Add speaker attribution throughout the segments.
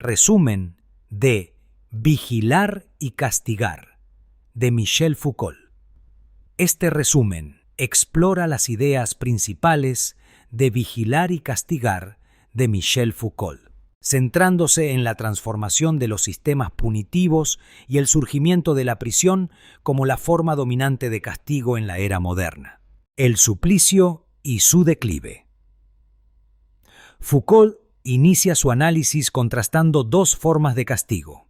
Speaker 1: Resumen de Vigilar y castigar, de Michel Foucault. Este resumen explora las ideas principales de Vigilar y castigar, de Michel Foucault, centrándose en la transformación de los sistemas punitivos y el surgimiento de la prisión como la forma dominante de castigo en la era moderna. El suplicio y su declive. Foucault inicia su análisis contrastando dos formas de castigo: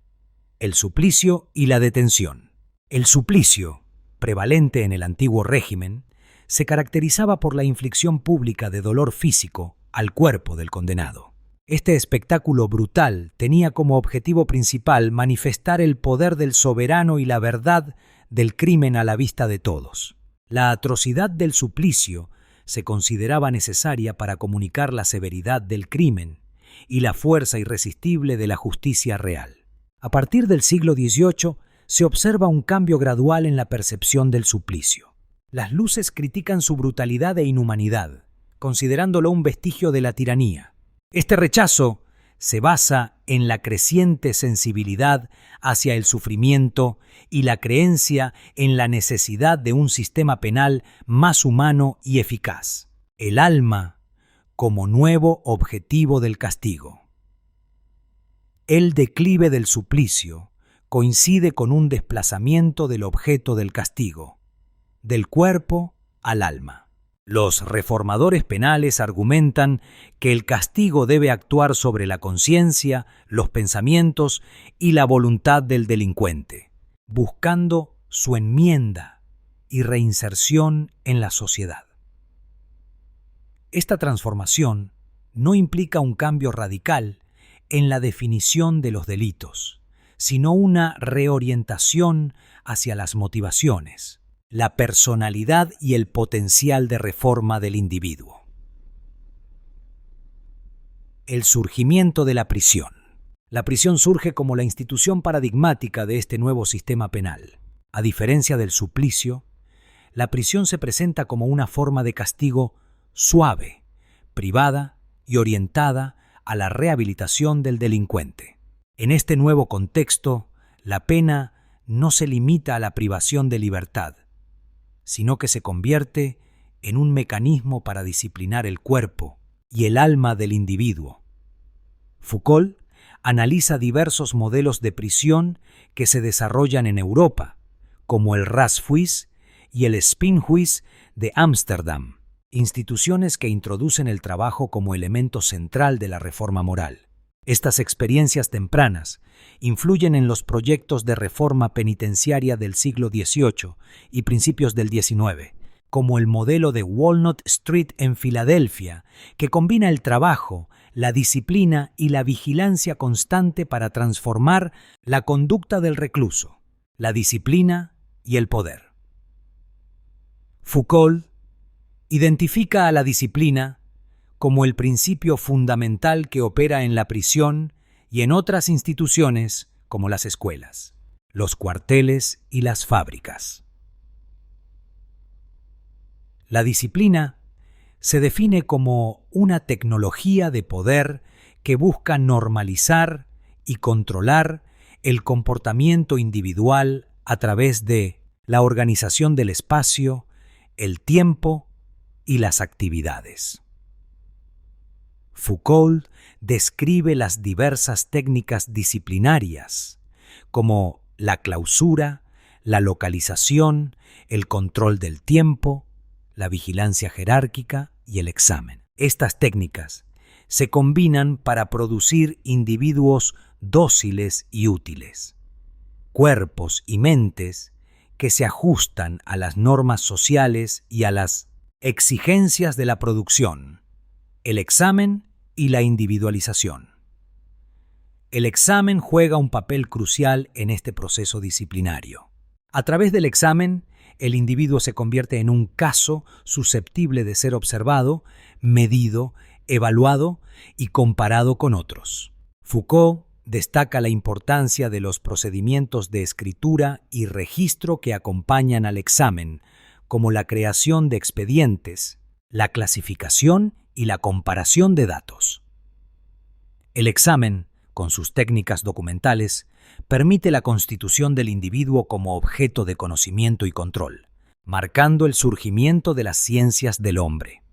Speaker 1: el suplicio y la detención. El suplicio, prevalente en el antiguo régimen, se caracterizaba por la inflicción pública de dolor físico al cuerpo del condenado. Este espectáculo brutal tenía como objetivo principal manifestar el poder del soberano y la verdad del crimen a la vista de todos. La atrocidad del suplicio se consideraba necesaria para comunicar la severidad del crimen y la fuerza irresistible de la justicia real. A partir del siglo XVIII se observa un cambio gradual en la percepción del suplicio. Las luces critican su brutalidad e inhumanidad, considerándolo un vestigio de la tiranía. Este rechazo se basa en la creciente sensibilidad hacia el sufrimiento y la creencia en la necesidad de un sistema penal más humano y eficaz. El alma como nuevo objetivo del castigo. El declive del suplicio coincide con un desplazamiento del objeto del castigo, del cuerpo al alma. Los reformadores penales argumentan que el castigo debe actuar sobre la conciencia, los pensamientos y la voluntad del delincuente, buscando su enmienda y reinserción en la sociedad. Esta transformación no implica un cambio radical en la definición de los delitos, sino una reorientación hacia las motivaciones, la personalidad y el potencial de reforma del individuo. El surgimiento de la prisión. La prisión surge como la institución paradigmática de este nuevo sistema penal. A diferencia del suplicio, la prisión se presenta como una forma de castigo suave, privada y orientada a la rehabilitación del delincuente. En este nuevo contexto, la pena no se limita a la privación de libertad, sino que se convierte en un mecanismo para disciplinar el cuerpo y el alma del individuo. Foucault analiza diversos modelos de prisión que se desarrollan en Europa, como el Ratshuis y el Spinhuis de Ámsterdam, instituciones que introducen el trabajo como elemento central de la reforma moral. Estas experiencias tempranas influyen en los proyectos de reforma penitenciaria del siglo XVIII y principios del XIX, como el modelo de Walnut Street en Filadelfia, que combina el trabajo, la disciplina y la vigilancia constante para transformar la conducta del recluso, la disciplina y el poder. Foucault identifica a la disciplina como el principio fundamental que opera en la prisión y en otras instituciones como las escuelas, los cuarteles y las fábricas. La disciplina se define como una tecnología de poder que busca normalizar y controlar el comportamiento individual a través de la organización del espacio, el tiempo y las actividades. Foucault describe las diversas técnicas disciplinarias, como la clausura, la localización, el control del tiempo, la vigilancia jerárquica y el examen. Estas técnicas se combinan para producir individuos dóciles y útiles, cuerpos y mentes que se ajustan a las normas sociales y a las exigencias de la producción, el examen y la individualización. El examen juega un papel crucial en este proceso disciplinario. A través del examen, el individuo se convierte en un caso susceptible de ser observado, medido, evaluado y comparado con otros. Foucault destaca la importancia de los procedimientos de escritura y registro que acompañan al examen, como la creación de expedientes, la clasificación y la comparación de datos. El examen con sus técnicas documentales, permite la constitución del individuo como objeto de conocimiento y control, marcando el surgimiento de las ciencias del hombre.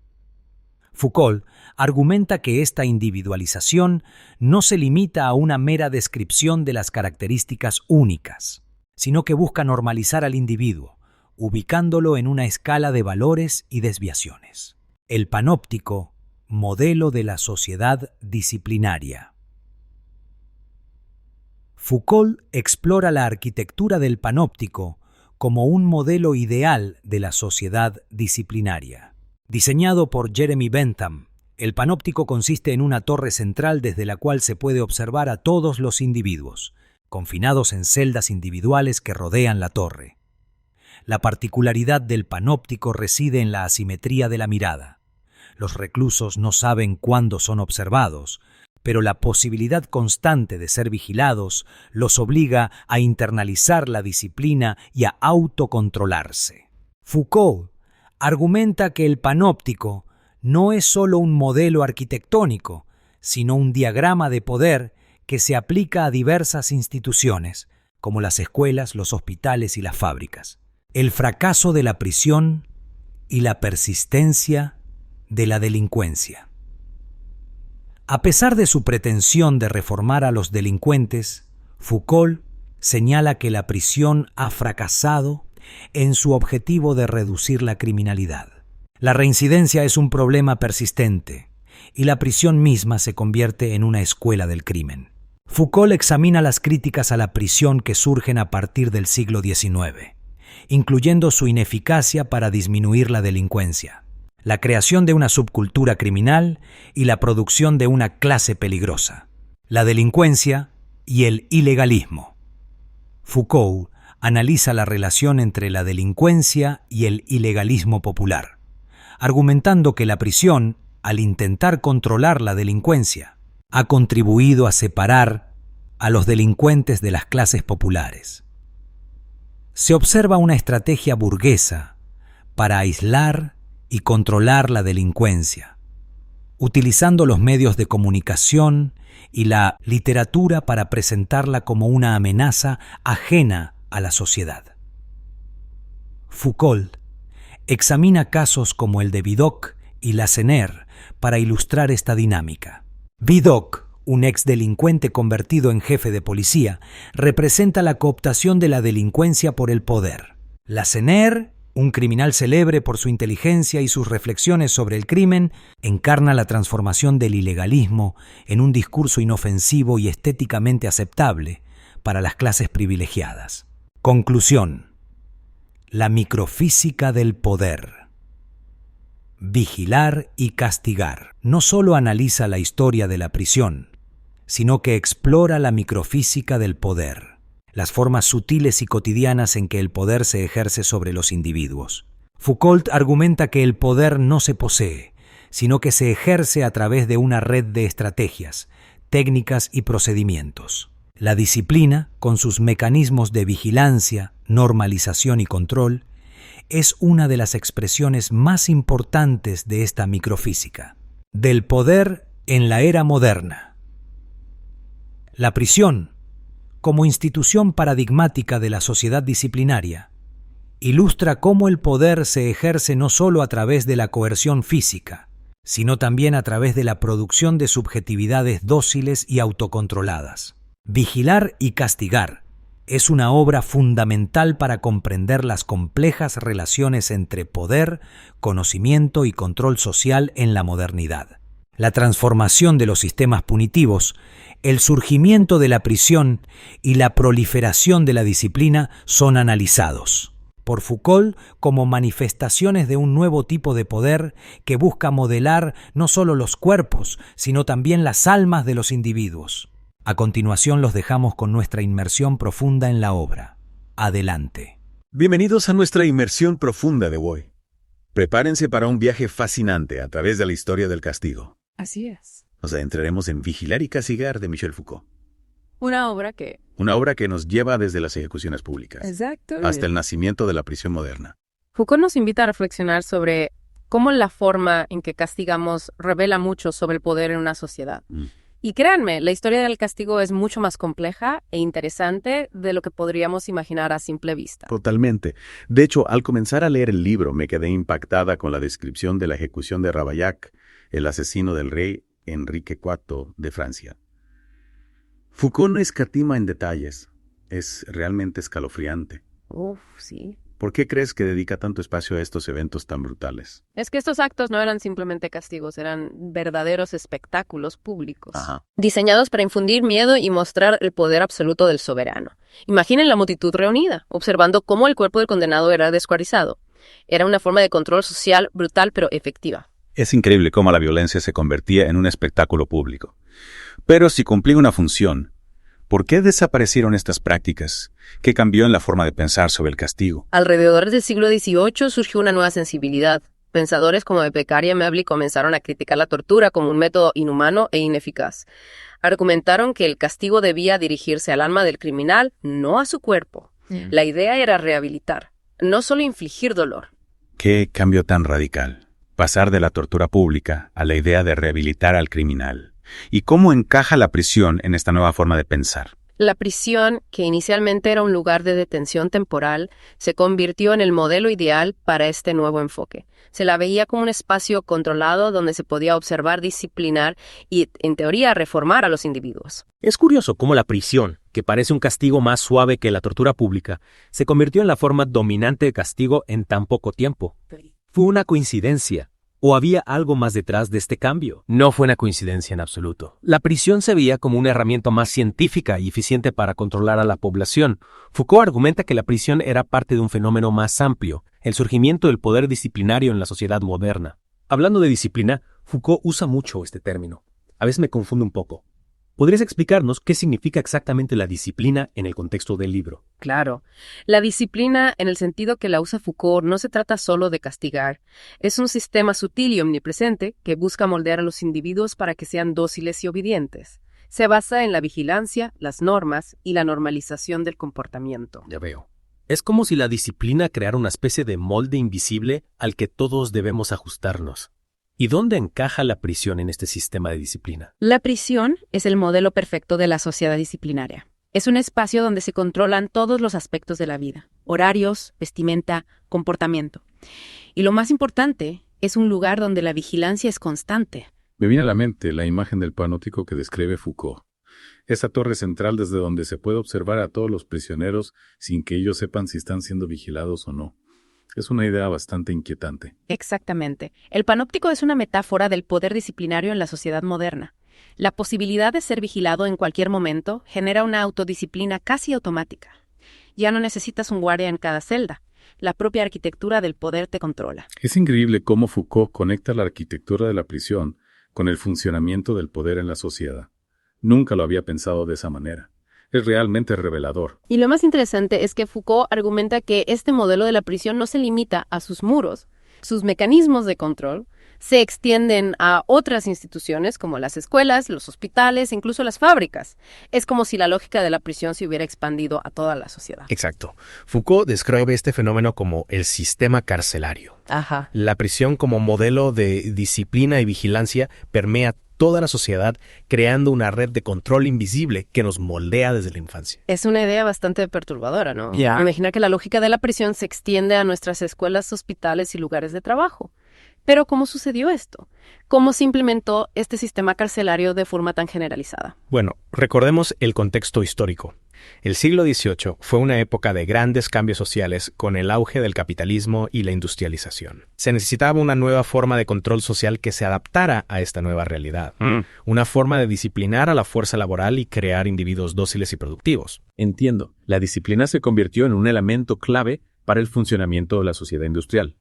Speaker 1: Foucault argumenta que esta individualización no se limita a una mera descripción de las características únicas, sino que busca normalizar al individuo, ubicándolo en una escala de valores y desviaciones. El panóptico, modelo de la sociedad disciplinaria. Foucault explora la arquitectura del panóptico como un modelo ideal de la sociedad disciplinaria. Diseñado por Jeremy Bentham, el panóptico consiste en una torre central desde la cual se puede observar a todos los individuos, confinados en celdas individuales que rodean la torre. La particularidad del panóptico reside en la asimetría de la mirada. Los reclusos no saben cuándo son observados, pero la posibilidad constante de ser vigilados los obliga a internalizar la disciplina y a autocontrolarse. Foucault argumenta que el panóptico no es solo un modelo arquitectónico, sino un diagrama de poder que se aplica a diversas instituciones, como las escuelas, los hospitales y las fábricas. El fracaso de la prisión y la persistencia de la delincuencia. A pesar de su pretensión de reformar a los delincuentes, Foucault señala que la prisión ha fracasado en su objetivo de reducir la criminalidad. La reincidencia es un problema persistente y la prisión misma se convierte en una escuela del crimen. Foucault examina las críticas a la prisión que surgen a partir del siglo XIX, incluyendo su ineficacia para disminuir la delincuencia, la creación de una subcultura criminal y la producción de una clase peligrosa, la delincuencia y el ilegalismo. Foucault analiza la relación entre la delincuencia y el ilegalismo popular, argumentando que la prisión, al intentar controlar la delincuencia, ha contribuido a separar a los delincuentes de las clases populares. Se observa una estrategia burguesa para aislar y controlar la delincuencia, utilizando los medios de comunicación y la literatura para presentarla como una amenaza ajena a la sociedad. Foucault examina casos como el de Vidocq y Lacenaire para ilustrar esta dinámica. Vidocq, un exdelincuente convertido en jefe de policía, representa la cooptación de la delincuencia por el poder. Lacenaire, un criminal célebre por su inteligencia y sus reflexiones sobre el crimen, encarna la transformación del ilegalismo en un discurso inofensivo y estéticamente aceptable para las clases privilegiadas. Conclusión. La microfísica del poder. Vigilar y castigar no solo analiza la historia de la prisión, sino que explora la microfísica del poder, las formas sutiles y cotidianas en que el poder se ejerce sobre los individuos. Foucault argumenta que el poder no se posee, sino que se ejerce a través de una red de estrategias, técnicas y procedimientos. La disciplina, con sus mecanismos de vigilancia, normalización y control, es una de las expresiones más importantes de esta microfísica. Del poder en la era moderna. La prisión, como institución paradigmática de la sociedad disciplinaria, ilustra cómo el poder se ejerce no solo a través de la coerción física, sino también a través de la producción de subjetividades dóciles y autocontroladas. Vigilar y castigar es una obra fundamental para comprender las complejas relaciones entre poder, conocimiento y control social en la modernidad. La transformación de los sistemas punitivos, el surgimiento de la prisión y la proliferación de la disciplina son analizados por Foucault como manifestaciones de un nuevo tipo de poder que busca modelar no solo los cuerpos, sino también las almas de los individuos. A continuación los dejamos con nuestra inmersión profunda en la obra. Adelante.
Speaker 2: Bienvenidos a nuestra inmersión profunda de hoy. Prepárense para un viaje fascinante a través de la historia del castigo.
Speaker 3: Así es.
Speaker 2: Nos adentraremos en Vigilar y castigar de Michel Foucault.
Speaker 3: Una obra que
Speaker 2: nos lleva desde las ejecuciones públicas
Speaker 3: exacto,
Speaker 2: hasta el nacimiento de la prisión moderna.
Speaker 3: Foucault nos invita a reflexionar sobre cómo la forma en que castigamos revela mucho sobre el poder en una sociedad. Y créanme, la historia del castigo es mucho más compleja e interesante de lo que podríamos imaginar a simple vista.
Speaker 2: Totalmente. De hecho, al comenzar a leer el libro, me quedé impactada con la descripción de la ejecución de Ravaillac, el asesino del rey Enrique IV de Francia. Foucault no escatima en detalles. Es realmente escalofriante.
Speaker 3: Sí.
Speaker 2: ¿Por qué crees que dedica tanto espacio a estos eventos tan brutales?
Speaker 3: Es que estos actos no eran simplemente castigos, eran verdaderos espectáculos públicos.
Speaker 2: Ajá.
Speaker 3: Diseñados para infundir miedo y mostrar el poder absoluto del soberano. Imaginen la multitud reunida, observando cómo el cuerpo del condenado era descuartizado. Era una forma de control social brutal pero efectiva.
Speaker 2: Es increíble cómo la violencia se convertía en un espectáculo público. Pero si cumplía una función, ¿por qué desaparecieron estas prácticas? ¿Qué cambió en la forma de pensar sobre el castigo?
Speaker 3: Alrededor del siglo XVIII surgió una nueva sensibilidad. Pensadores como Beccaria y Mably comenzaron a criticar la tortura como un método inhumano e ineficaz. Argumentaron que el castigo debía dirigirse al alma del criminal, no a su cuerpo. La idea era rehabilitar, no solo infligir dolor.
Speaker 2: ¿Qué cambio tan radical? Pasar de la tortura pública a la idea de rehabilitar al criminal. ¿Y cómo encaja la prisión en esta nueva forma de pensar?
Speaker 3: La prisión, que inicialmente era un lugar de detención temporal, se convirtió en el modelo ideal para este nuevo enfoque. Se la veía como un espacio controlado donde se podía observar, disciplinar y, en teoría, reformar a los individuos.
Speaker 4: Es curioso cómo la prisión, que parece un castigo más suave que la tortura pública, se convirtió en la forma dominante de castigo en tan poco tiempo. ¿Fue una coincidencia? ¿O había algo más detrás de este cambio? No fue una coincidencia en absoluto. La prisión se veía como una herramienta más científica y eficiente para controlar a la población. Foucault argumenta que la prisión era parte de un fenómeno más amplio, el surgimiento del poder disciplinario en la sociedad moderna. Hablando de disciplina, Foucault usa mucho este término. A veces me confunde un poco. ¿Podrías explicarnos qué significa exactamente la disciplina en el contexto del libro?
Speaker 3: Claro. La disciplina, en el sentido que la usa Foucault, no se trata solo de castigar. Es un sistema sutil y omnipresente que busca moldear a los individuos para que sean dóciles y obedientes. Se basa en la vigilancia, las normas y la normalización del comportamiento.
Speaker 4: Ya veo. Es como si la disciplina creara una especie de molde invisible al que todos debemos ajustarnos. ¿Y dónde encaja la prisión en este sistema de disciplina?
Speaker 5: La prisión es el modelo perfecto de la sociedad disciplinaria. Es un espacio donde se controlan todos los aspectos de la vida: horarios, vestimenta, comportamiento. Y lo más importante, es un lugar donde la vigilancia es constante.
Speaker 6: Me viene a la mente la imagen del panóptico que describe Foucault. Esa torre central desde donde se puede observar a todos los prisioneros sin que ellos sepan si están siendo vigilados o no. Es una idea bastante inquietante.
Speaker 5: Exactamente. El panóptico es una metáfora del poder disciplinario en la sociedad moderna. La posibilidad de ser vigilado en cualquier momento genera una autodisciplina casi automática. Ya no necesitas un guardia en cada celda. La propia arquitectura del poder te controla.
Speaker 6: Es increíble cómo Foucault conecta la arquitectura de la prisión con el funcionamiento del poder en la sociedad. Nunca lo había pensado de esa manera. Es realmente revelador.
Speaker 3: Y lo más interesante es que Foucault argumenta que este modelo de la prisión no se limita a sus muros. Sus mecanismos de control se extienden a otras instituciones como las escuelas, los hospitales, incluso las fábricas. Es como si la lógica de la prisión se hubiera expandido a toda la sociedad.
Speaker 4: Exacto. Foucault describe este fenómeno como el sistema carcelario.
Speaker 3: Ajá.
Speaker 4: La prisión como modelo de disciplina y vigilancia permea toda la sociedad, creando una red de control invisible que nos moldea desde la infancia.
Speaker 3: Es una idea bastante perturbadora, ¿no?
Speaker 4: Ya.
Speaker 3: Imaginar que la lógica de la prisión se extiende a nuestras escuelas, hospitales y lugares de trabajo. Pero ¿cómo sucedió esto? ¿Cómo se implementó este sistema carcelario de forma tan generalizada?
Speaker 4: Bueno, recordemos el contexto histórico. El siglo XVIII fue una época de grandes cambios sociales con el auge del capitalismo y la industrialización. Se necesitaba una nueva forma de control social que se adaptara a esta nueva realidad. Una forma de disciplinar a la fuerza laboral y crear individuos dóciles y productivos.
Speaker 2: Entiendo. La disciplina se convirtió en un elemento clave para el funcionamiento de la sociedad industrial.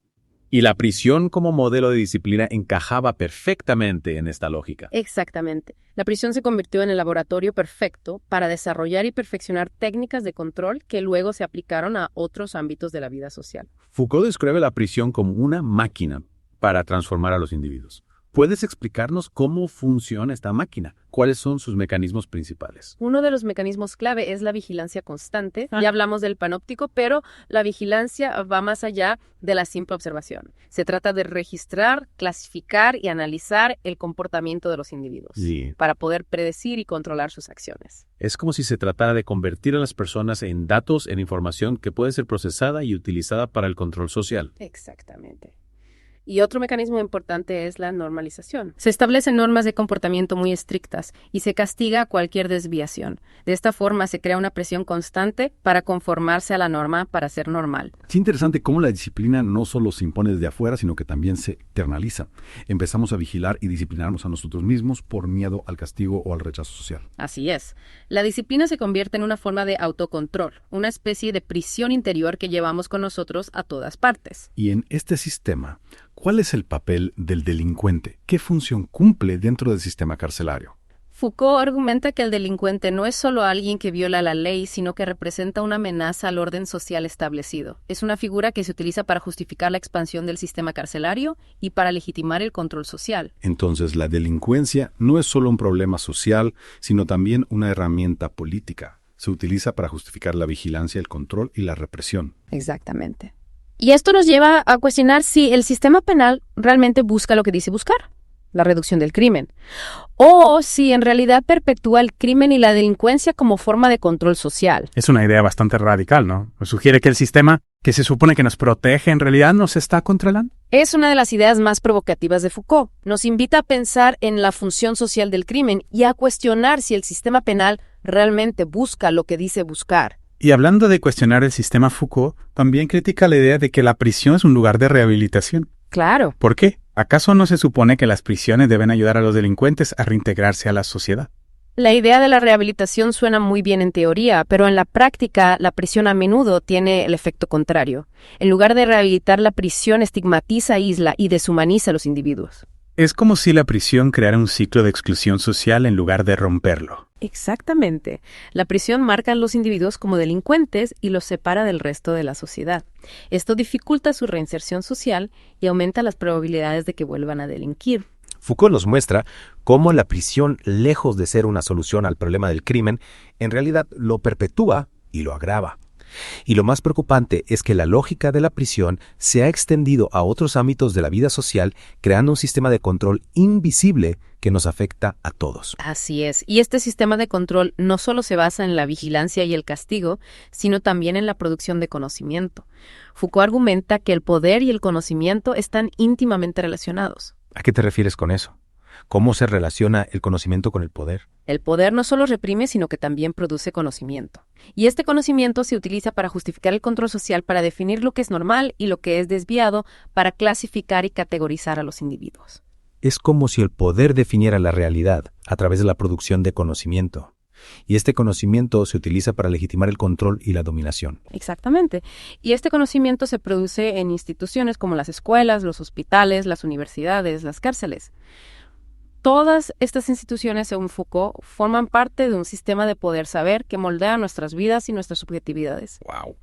Speaker 2: Y la prisión como modelo de disciplina encajaba perfectamente en esta lógica.
Speaker 3: Exactamente. La prisión se convirtió en el laboratorio perfecto para desarrollar y perfeccionar técnicas de control que luego se aplicaron a otros ámbitos de la vida social.
Speaker 2: Foucault describe la prisión como una máquina para transformar a los individuos. ¿Puedes explicarnos cómo funciona esta máquina? ¿Cuáles son sus mecanismos principales?
Speaker 5: Uno de los mecanismos clave es la vigilancia constante. Ya hablamos del panóptico, pero la vigilancia va más allá de la simple observación. Se trata de registrar, clasificar y analizar el comportamiento de los individuos
Speaker 2: Sí.
Speaker 5: para poder predecir y controlar sus acciones.
Speaker 2: Es como si se tratara de convertir a las personas en datos, en información que puede ser procesada y utilizada para el control social.
Speaker 5: Exactamente. Y otro mecanismo importante es la normalización. Se establecen normas de comportamiento muy estrictas y se castiga cualquier desviación. De esta forma se crea una presión constante para conformarse a la norma para ser normal.
Speaker 7: Es interesante cómo la disciplina no solo se impone desde afuera, sino que también se internaliza. Empezamos a vigilar y disciplinarnos a nosotros mismos por miedo al castigo o al rechazo social.
Speaker 5: Así es. La disciplina se convierte en una forma de autocontrol, una especie de prisión interior que llevamos con nosotros a todas partes.
Speaker 7: Y en este sistema, ¿cuál es el papel del delincuente? ¿Qué función cumple dentro del sistema carcelario?
Speaker 5: Foucault argumenta que el delincuente no es solo alguien que viola la ley, sino que representa una amenaza al orden social establecido. Es una figura que se utiliza para justificar la expansión del sistema carcelario y para legitimar el control social.
Speaker 7: Entonces, la delincuencia no es solo un problema social, sino también una herramienta política. Se utiliza para justificar la vigilancia, el control y la represión.
Speaker 5: Exactamente. Y esto nos lleva a cuestionar si el sistema penal realmente busca lo que dice buscar, la reducción del crimen, o si en realidad perpetúa el crimen y la delincuencia como forma de control social.
Speaker 8: Es una idea bastante radical, ¿no? Pues sugiere que el sistema, que se supone que nos protege, en realidad nos está controlando.
Speaker 5: Es una de las ideas más provocativas de Foucault. Nos invita a pensar en la función social del crimen y a cuestionar si el sistema penal realmente busca lo que dice buscar.
Speaker 8: Y hablando de cuestionar el sistema, Foucault también critica la idea de que la prisión es un lugar de rehabilitación.
Speaker 5: Claro.
Speaker 8: ¿Por qué? ¿Acaso no se supone que las prisiones deben ayudar a los delincuentes a reintegrarse a la sociedad?
Speaker 5: La idea de la rehabilitación suena muy bien en teoría, pero en la práctica la prisión a menudo tiene el efecto contrario. En lugar de rehabilitar, la prisión estigmatiza, aísla y deshumaniza a los individuos.
Speaker 8: Es como si la prisión creara un ciclo de exclusión social en lugar de romperlo.
Speaker 5: Exactamente. La prisión marca a los individuos como delincuentes y los separa del resto de la sociedad. Esto dificulta su reinserción social y aumenta las probabilidades de que vuelvan a delinquir.
Speaker 4: Foucault nos muestra cómo la prisión, lejos de ser una solución al problema del crimen, en realidad lo perpetúa y lo agrava. Y lo más preocupante es que la lógica de la prisión se ha extendido a otros ámbitos de la vida social, creando un sistema de control invisible que nos afecta a todos.
Speaker 5: Así es. Y este sistema de control no solo se basa en la vigilancia y el castigo, sino también en la producción de conocimiento. Foucault argumenta que el poder y el conocimiento están íntimamente relacionados.
Speaker 4: ¿A qué te refieres con eso? ¿Cómo se relaciona el conocimiento con el poder?
Speaker 5: El poder no solo reprime, sino que también produce conocimiento. Y este conocimiento se utiliza para justificar el control social, para definir lo que es normal y lo que es desviado, para clasificar y categorizar a los individuos.
Speaker 4: Es como si el poder definiera la realidad a través de la producción de conocimiento. Y este conocimiento se utiliza para legitimar el control y la dominación.
Speaker 5: Exactamente. Y este conocimiento se produce en instituciones como las escuelas, los hospitales, las universidades, las cárceles. Todas estas instituciones, según Foucault, forman parte de un sistema de poder saber que moldea nuestras vidas y nuestras subjetividades.
Speaker 6: Wow.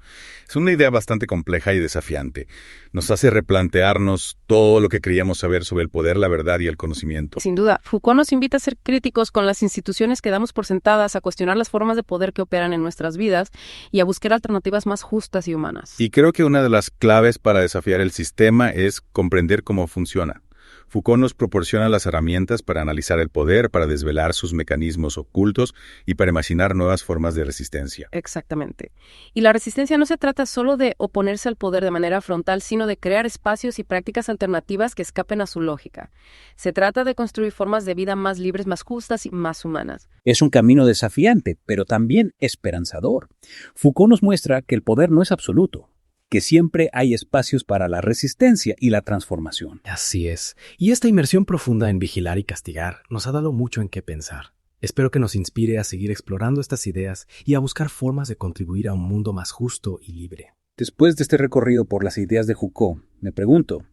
Speaker 6: Es una idea bastante compleja y desafiante. Nos hace replantearnos todo lo que creíamos saber sobre el poder, la verdad y el conocimiento.
Speaker 5: Sin duda, Foucault nos invita a ser críticos con las instituciones que damos por sentadas, a cuestionar las formas de poder que operan en nuestras vidas y a buscar alternativas más justas y humanas.
Speaker 6: Y creo que una de las claves para desafiar el sistema es comprender cómo funciona. Foucault nos proporciona las herramientas para analizar el poder, para desvelar sus mecanismos ocultos y para imaginar nuevas formas de resistencia.
Speaker 5: Exactamente. Y la resistencia no se trata solo de oponerse al poder de manera frontal, sino de crear espacios y prácticas alternativas que escapen a su lógica. Se trata de construir formas de vida más libres, más justas y más humanas.
Speaker 9: Es un camino desafiante, pero también esperanzador. Foucault nos muestra que el poder no es absoluto, que siempre hay espacios para la resistencia y la transformación.
Speaker 10: Así es. Y esta inmersión profunda en vigilar y castigar nos ha dado mucho en qué pensar. Espero que nos inspire a seguir explorando estas ideas y a buscar formas de contribuir a un mundo más justo y libre.
Speaker 9: Después de este recorrido por las ideas de Foucault, me pregunto,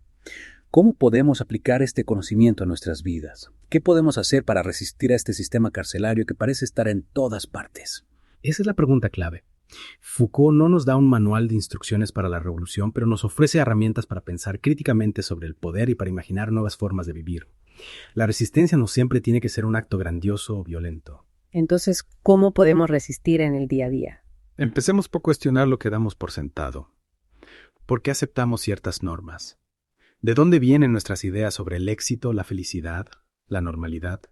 Speaker 9: ¿cómo podemos aplicar este conocimiento a nuestras vidas? ¿Qué podemos hacer para resistir a este sistema carcelario que parece estar en todas partes?
Speaker 10: Esa es la pregunta clave. Foucault no nos da un manual de instrucciones para la revolución, pero nos ofrece herramientas para pensar críticamente sobre el poder y para imaginar nuevas formas de vivir. La resistencia no siempre tiene que ser un acto grandioso o violento.
Speaker 3: Entonces, ¿cómo podemos resistir en el día a día?
Speaker 7: Empecemos por cuestionar lo que damos por sentado. ¿Por qué aceptamos ciertas normas? ¿De dónde vienen nuestras ideas sobre el éxito, la felicidad, la normalidad?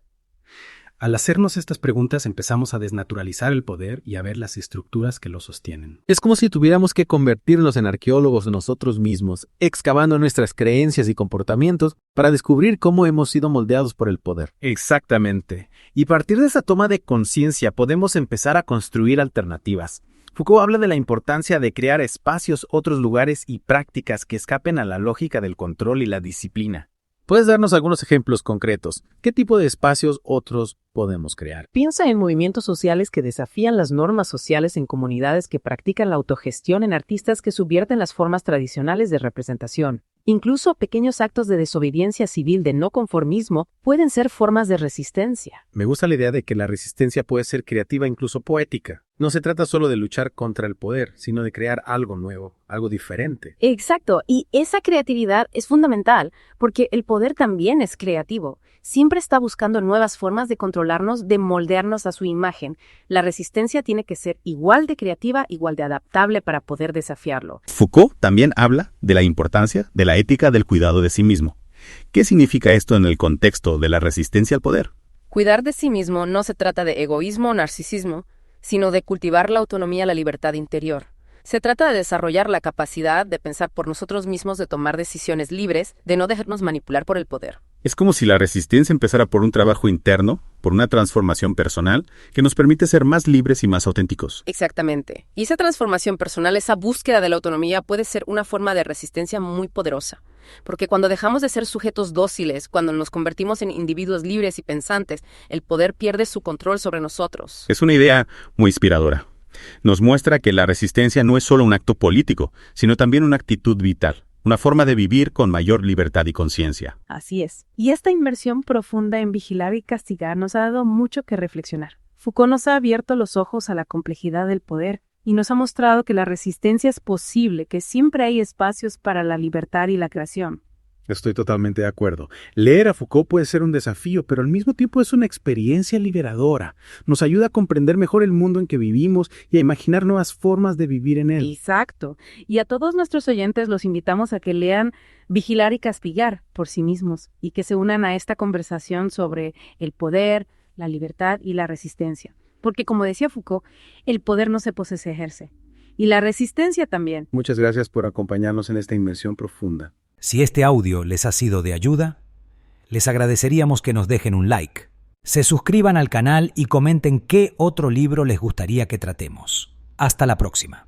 Speaker 7: Al hacernos estas preguntas empezamos a desnaturalizar el poder y a ver las estructuras que lo sostienen.
Speaker 4: Es como si tuviéramos que convertirnos en arqueólogos nosotros mismos, excavando nuestras creencias y comportamientos para descubrir cómo hemos sido moldeados por el poder.
Speaker 11: Exactamente. Y a partir de esa toma de conciencia podemos empezar a construir alternativas. Foucault habla de la importancia de crear espacios, otros lugares y prácticas que escapen a la lógica del control y la disciplina. ¿Puedes darnos algunos ejemplos concretos? ¿Qué tipo de espacios otros podemos crear?
Speaker 12: Piensa en movimientos sociales que desafían las normas sociales en comunidades que practican la autogestión, en artistas que subvierten las formas tradicionales de representación. Incluso pequeños actos de desobediencia civil, de no conformismo, pueden ser formas de resistencia.
Speaker 11: Me gusta la idea de que la resistencia puede ser creativa, incluso poética. No se trata solo de luchar contra el poder, sino de crear algo nuevo, algo diferente.
Speaker 5: Exacto, y esa creatividad es fundamental, porque el poder también es creativo. Siempre está buscando nuevas formas de controlarnos, de moldearnos a su imagen. La resistencia tiene que ser igual de creativa, igual de adaptable para poder desafiarlo.
Speaker 2: Foucault también habla de la importancia de la ética del cuidado de sí mismo. ¿Qué significa esto en el contexto de la resistencia al poder?
Speaker 3: Cuidar de sí mismo no se trata de egoísmo o narcisismo, sino de cultivar la autonomía y la libertad interior. Se trata de desarrollar la capacidad de pensar por nosotros mismos, de tomar decisiones libres, de no dejarnos manipular por el poder.
Speaker 2: Es como si la resistencia empezara por un trabajo interno, por una transformación personal, que nos permite ser más libres y más auténticos.
Speaker 3: Exactamente. Y esa transformación personal, esa búsqueda de la autonomía puede ser una forma de resistencia muy poderosa. Porque cuando dejamos de ser sujetos dóciles, cuando nos convertimos en individuos libres y pensantes, el poder pierde su control sobre nosotros.
Speaker 2: Es una idea muy inspiradora. Nos muestra que la resistencia no es solo un acto político, sino también una actitud vital, una forma de vivir con mayor libertad y conciencia.
Speaker 12: Así es. Y esta inmersión profunda en vigilar y castigar nos ha dado mucho que reflexionar. Foucault nos ha abierto los ojos a la complejidad del poder y nos ha mostrado que la resistencia es posible, que siempre hay espacios para la libertad y la creación.
Speaker 7: Estoy totalmente de acuerdo. Leer a Foucault puede ser un desafío, pero al mismo tiempo es una experiencia liberadora. Nos ayuda a comprender mejor el mundo en que vivimos y a imaginar nuevas formas de vivir en él.
Speaker 12: Exacto. Y a todos nuestros oyentes los invitamos a que lean Vigilar y castigar por sí mismos y que se unan a esta conversación sobre el poder, la libertad y la resistencia. Porque como decía Foucault, el poder no se posee, se ejerce. Y la resistencia también.
Speaker 7: Muchas gracias por acompañarnos en esta inmersión profunda.
Speaker 1: Si este audio les ha sido de ayuda, les agradeceríamos que nos dejen un like, se suscriban al canal y comenten qué otro libro les gustaría que tratemos. Hasta la próxima.